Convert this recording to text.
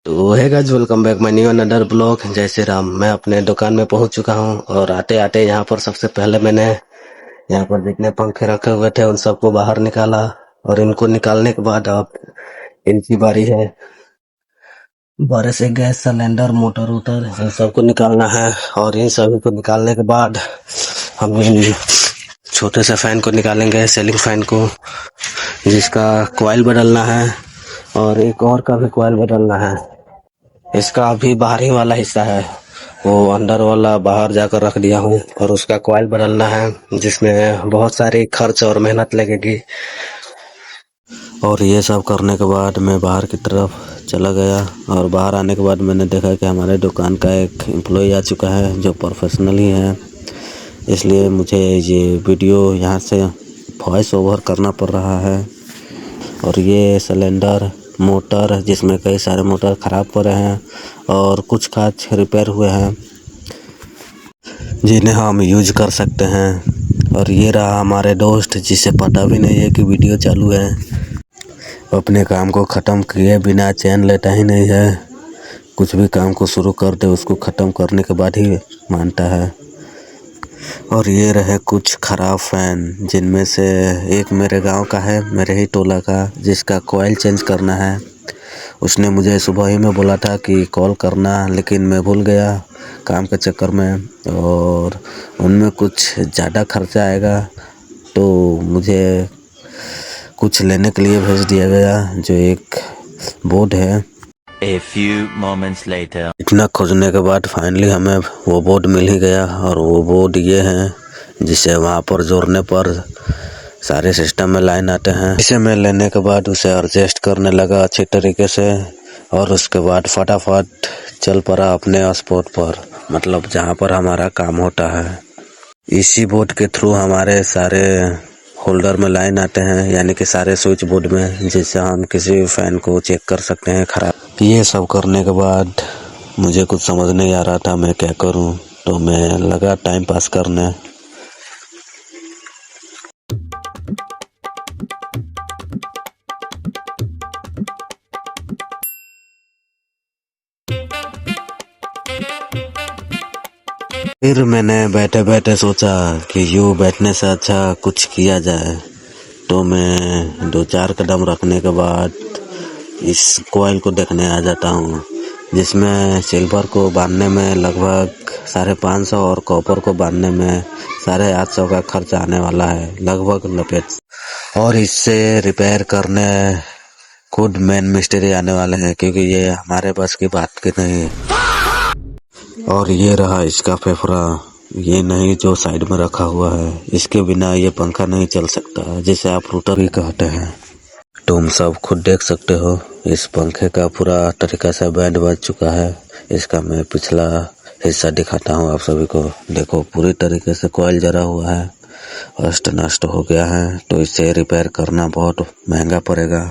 तो है guys, welcome back my new another blog. जय श्री राम। मैं अपने दुकान में पहुंच चुका हूं और आते आते यहाँ पर सबसे पहले मैंने यहाँ पर जितने पंखे रखे हुए थे उन सबको बाहर निकाला। और इनको निकालने के बाद अब इनकी बारी है। बारह से गैस सिलेंडर मोटर वोटर इन सबको निकालना है। और इन सभी को निकालने के बाद हम इन छोटे से फैन को निकालेंगे, सीलिंग फैन को, जिसका कॉइल बदलना है और एक और का भी कॉइल बदलना है। इसका अभी बाहरी वाला हिस्सा है, वो अंदर वाला बाहर जाकर रख दिया हूँ और उसका कॉइल बदलना है, जिसमें बहुत सारी खर्च और मेहनत लगेगी। और ये सब करने के बाद मैं बाहर की तरफ चला गया और बाहर आने के बाद मैंने देखा कि हमारे दुकान का एक एम्प्लॉय आ चुका है जो प्रोफेशनल ही है। इसलिए मुझे ये वीडियो यहाँ से वॉइस ओवर करना पड़ रहा है। और ये सिलेंडर मोटर, जिसमें कई सारे मोटर ख़राब पड़े हैं और कुछ कांच रिपेयर हुए हैं जिन्हें हम यूज कर सकते हैं। और ये रहा हमारे दोस्त, जिसे पता भी नहीं है कि वीडियो चालू है। अपने काम को ख़त्म किए बिना चैन लेता ही नहीं है। कुछ भी काम को शुरू कर दे उसको ख़त्म करने के बाद ही मानता है। और ये रहे कुछ ख़राब फ़ैन, जिनमें से एक मेरे गांव का है, मेरे ही टोला का, जिसका कॉइल चेंज करना है। उसने मुझे सुबह ही में बोला था कि कॉल करना, लेकिन मैं भूल गया काम के चक्कर में। और उनमें कुछ ज़्यादा खर्चा आएगा तो मुझे कुछ लेने के लिए भेज दिया गया, जो एक बोर्ड है। A few moments later. इतना खोजने के बाद फाइनली हमें वो बोर्ड मिल ही गया। और वो बोर्ड ये है, जिसे वहाँ पर जोड़ने पर सारे सिस्टम में लाइन आते हैं। इसे मैं लेने के बाद उसे एडजस्ट करने लगा अच्छी तरीके से। और उसके बाद फटाफट चल पड़ा अपने स्पॉट पर, मतलब जहाँ पर हमारा काम होता है। इसी बोर्ड के थ्रू हमारे सारे होल्डर में लाइन आते हैं, यानी कि सारे स्विच बोर्ड में, जिससे हम किसी भी फैन को चेक कर सकते हैं खराब। ये सब करने के बाद मुझे कुछ समझ नहीं आ रहा था मैं क्या करूं, तो मैं लगा टाइम पास करने। फिर मैंने बैठे बैठे सोचा कि यूँ बैठने से अच्छा कुछ किया जाए। तो मैं 2-4 कदम रखने के बाद इस कॉइल को देखने आ जाता हूँ, जिसमें सिल्वर को बांधने में लगभग 550 और कॉपर को बांधने में 850 का खर्च आने वाला है लगभग लपेट। और इससे रिपेयर करने खुद मेन मिस्त्री आने वाले हैं, क्योंकि ये हमारे बस की बात की नहीं है। और ये रहा इसका फेफड़ा, ये नहीं जो साइड में रखा हुआ है। इसके बिना ये पंखा नहीं चल सकता, जिसे आप रूटर भी कहते हैं। तुम सब खुद देख सकते हो, इस पंखे का पूरा तरीका से बैंड बज चुका है। इसका मैं पिछला हिस्सा दिखाता हूँ आप सभी को। देखो, पूरी तरीके से कॉइल जरा हुआ है, अस्त नष्ट हो गया है। तो इसे रिपेयर करना बहुत महंगा पड़ेगा।